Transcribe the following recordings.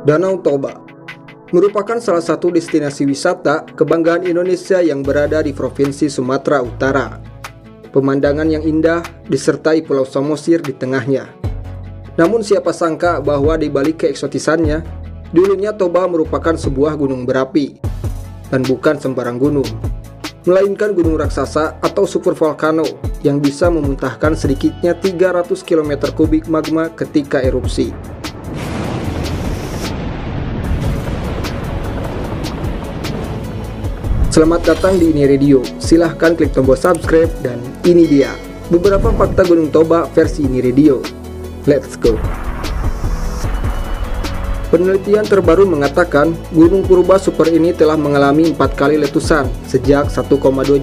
Danau Toba merupakan salah satu destinasi wisata kebanggaan Indonesia yang berada di Provinsi Sumatera Utara. Pemandangan yang indah disertai Pulau Samosir di tengahnya. Namun siapa sangka bahwa di balik keeksotisannya, dulunya Toba merupakan sebuah gunung berapi. Dan bukan sembarang gunung, melainkan gunung raksasa atau supervolcano yang bisa memuntahkan sedikitnya 300 km kubik magma ketika erupsi. Selamat datang di Ini Radio. Silahkan klik tombol subscribe dan ini dia beberapa fakta Gunung Toba versi Ini Radio. Let's go. Penelitian terbaru mengatakan Gunung Purba Super ini telah mengalami 4 kali letusan sejak 1,2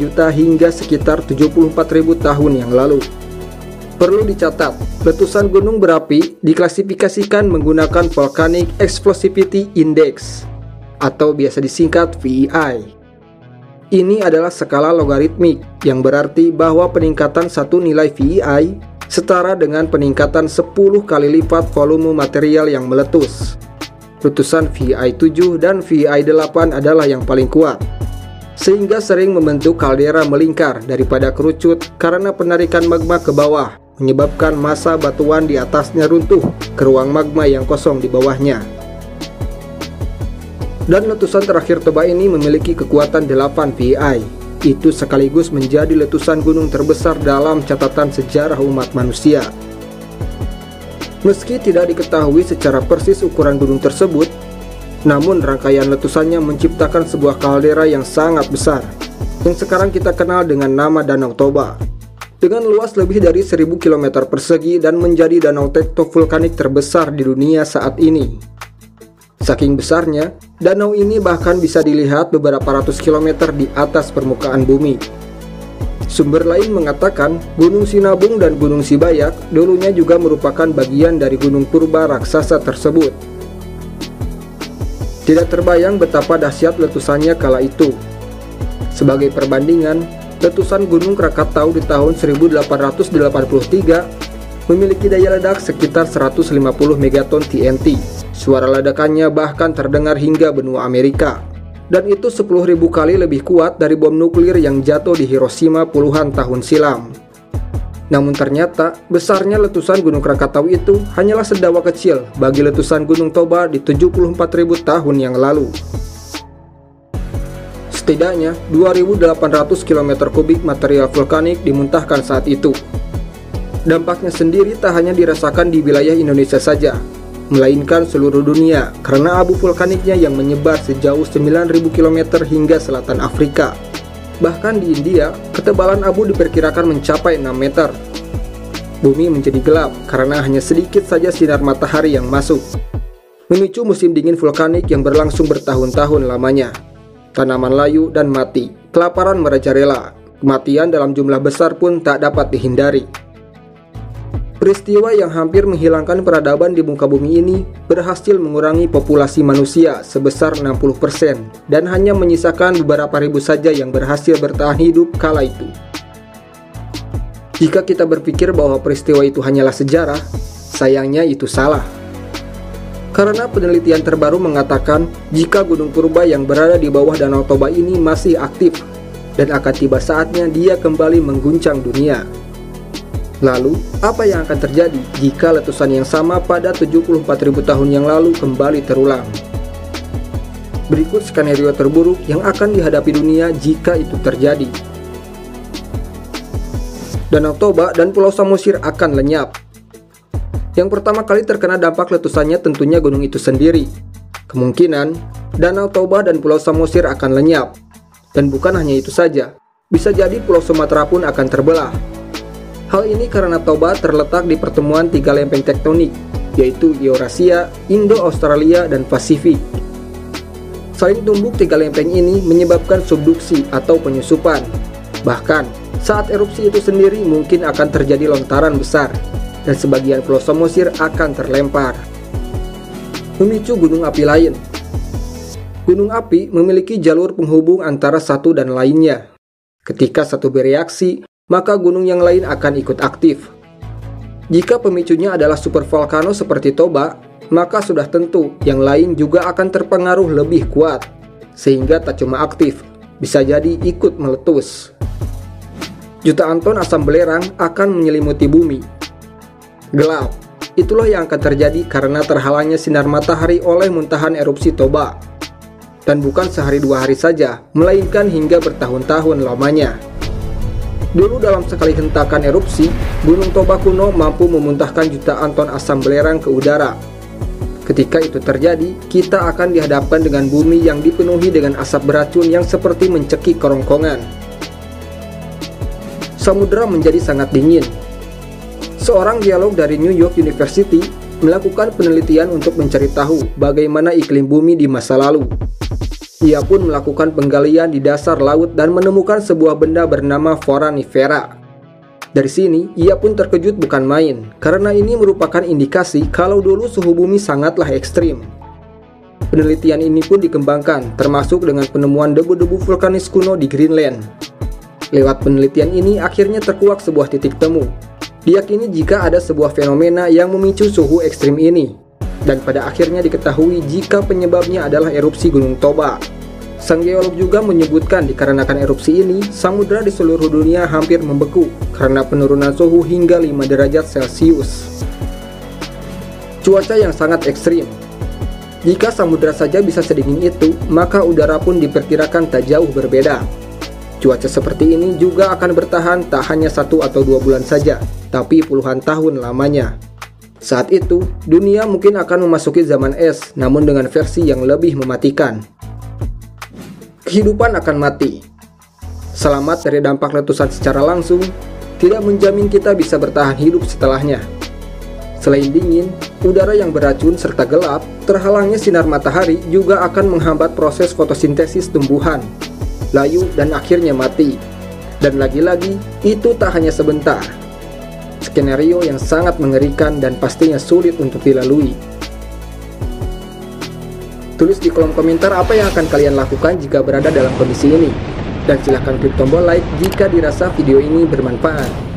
juta hingga sekitar 74.000 tahun yang lalu. Perlu dicatat, letusan gunung berapi diklasifikasikan menggunakan Volcanic Explosivity Index atau biasa disingkat VEI. Ini adalah skala logaritmik yang berarti bahwa peningkatan satu nilai VEI setara dengan peningkatan 10 kali lipat volume material yang meletus. Letusan VEI 7 dan VEI 8 adalah yang paling kuat, sehingga sering membentuk kaldera melingkar daripada kerucut karena penarikan magma ke bawah, menyebabkan massa batuan di atasnya runtuh ke ruang magma yang kosong di bawahnya. Dan letusan terakhir Toba ini memiliki kekuatan 8 VEI. Itu sekaligus menjadi letusan gunung terbesar dalam catatan sejarah umat manusia. Meski tidak diketahui secara persis ukuran gunung tersebut, namun rangkaian letusannya menciptakan sebuah kaldera yang sangat besar, yang sekarang kita kenal dengan nama Danau Toba. Dengan luas lebih dari 1000 km persegi dan menjadi danau tektovulkanik terbesar di dunia saat ini. Saking besarnya, danau ini bahkan bisa dilihat beberapa ratus kilometer di atas permukaan bumi. Sumber lain mengatakan Gunung Sinabung dan Gunung Sibayak dulunya juga merupakan bagian dari Gunung Purba raksasa tersebut. Tidak terbayang betapa dahsyat letusannya kala itu. Sebagai perbandingan, letusan Gunung Krakatau di tahun 1883 memiliki daya ledak sekitar 150 megaton TNT. Suara ledakannya bahkan terdengar hingga benua Amerika. Dan itu 10.000 kali lebih kuat dari bom nuklir yang jatuh di Hiroshima puluhan tahun silam. Namun ternyata, besarnya letusan Gunung Krakatau itu hanyalah sedawa kecil bagi letusan Gunung Toba di 74.000 tahun yang lalu. Setidaknya 2.800 km kubik material vulkanik dimuntahkan saat itu. Dampaknya sendiri tak hanya dirasakan di wilayah Indonesia saja, melainkan seluruh dunia karena abu vulkaniknya yang menyebar sejauh 9.000 km hingga selatan Afrika. Bahkan di India, ketebalan abu diperkirakan mencapai 6 meter. Bumi menjadi gelap karena hanya sedikit saja sinar matahari yang masuk, memicu musim dingin vulkanik yang berlangsung bertahun-tahun lamanya. Tanaman layu dan mati, kelaparan merajalela, kematian dalam jumlah besar pun tak dapat dihindari. Peristiwa yang hampir menghilangkan peradaban di muka bumi ini berhasil mengurangi populasi manusia sebesar 60% dan hanya menyisakan beberapa ribu saja yang berhasil bertahan hidup kala itu. Jika kita berpikir bahwa peristiwa itu hanyalah sejarah, sayangnya itu salah. Karena penelitian terbaru mengatakan jika Gunung Purba yang berada di bawah Danau Toba ini masih aktif dan akan tiba saatnya dia kembali mengguncang dunia. Lalu, apa yang akan terjadi jika letusan yang sama pada 74.000 tahun yang lalu kembali terulang? Berikut skenario terburuk yang akan dihadapi dunia jika itu terjadi. Danau Toba dan Pulau Samosir akan lenyap. Yang pertama kali terkena dampak letusannya tentunya gunung itu sendiri. Kemungkinan, Danau Toba dan Pulau Samosir akan lenyap. Dan bukan hanya itu saja, bisa jadi Pulau Sumatera pun akan terbelah. Hal ini karena Toba terletak di pertemuan 3 lempeng tektonik, yaitu Eurasia, Indo-Australia, dan Pasifik. Saling tumbuk 3 lempeng ini menyebabkan subduksi atau penyusupan. Bahkan, saat erupsi itu sendiri mungkin akan terjadi lontaran besar, dan sebagian Pulau Samosir akan terlempar. Memicu gunung api lain. Gunung api memiliki jalur penghubung antara satu dan lainnya. Ketika satu bereaksi, maka gunung yang lain akan ikut aktif. Jika pemicunya adalah supervolcano seperti Toba, maka sudah tentu yang lain juga akan terpengaruh lebih kuat, sehingga tak cuma aktif, bisa jadi ikut meletus. Jutaan ton asam belerang akan menyelimuti bumi. Gelap, itulah yang akan terjadi karena terhalangnya sinar matahari oleh muntahan erupsi Toba. Dan bukan sehari dua hari saja, melainkan hingga bertahun-tahun lamanya. Dulu dalam sekali hentakan erupsi, Gunung Toba kuno mampu memuntahkan jutaan ton asam belerang ke udara. Ketika itu terjadi, kita akan dihadapkan dengan bumi yang dipenuhi dengan asap beracun yang seperti mencekik kerongkongan. Samudera menjadi sangat dingin. Seorang geolog dari New York University melakukan penelitian untuk mencari tahu bagaimana iklim bumi di masa lalu. Ia pun melakukan penggalian di dasar laut dan menemukan sebuah benda bernama foraminifera. Dari sini, ia pun terkejut bukan main, karena ini merupakan indikasi kalau dulu suhu bumi sangatlah ekstrim. Penelitian ini pun dikembangkan, termasuk dengan penemuan debu-debu vulkanis kuno di Greenland. Lewat penelitian ini akhirnya terkuak sebuah titik temu. Diyakini jika ada sebuah fenomena yang memicu suhu ekstrim ini, dan pada akhirnya diketahui jika penyebabnya adalah erupsi Gunung Toba. Sang geolog juga menyebutkan dikarenakan erupsi ini, samudera di seluruh dunia hampir membeku karena penurunan suhu hingga 5 derajat Celcius. Cuaca yang sangat ekstrim. Jika samudera saja bisa sedingin itu, maka udara pun diperkirakan tak jauh berbeda. Cuaca seperti ini juga akan bertahan tak hanya 1 atau 2 bulan saja, tapi puluhan tahun lamanya. Saat itu, dunia mungkin akan memasuki zaman es, namun dengan versi yang lebih mematikan. Kehidupan akan mati. Selamat dari dampak letusan secara langsung, tidak menjamin kita bisa bertahan hidup setelahnya. Selain dingin, udara yang beracun serta gelap, terhalangnya sinar matahari juga akan menghambat proses fotosintesis tumbuhan, layu dan akhirnya mati. Dan lagi-lagi, itu tak hanya sebentar. Skenario yang sangat mengerikan dan pastinya sulit untuk dilalui. Tulis di kolom komentar apa yang akan kalian lakukan jika berada dalam kondisi ini. Dan silahkan klik tombol like jika dirasa video ini bermanfaat.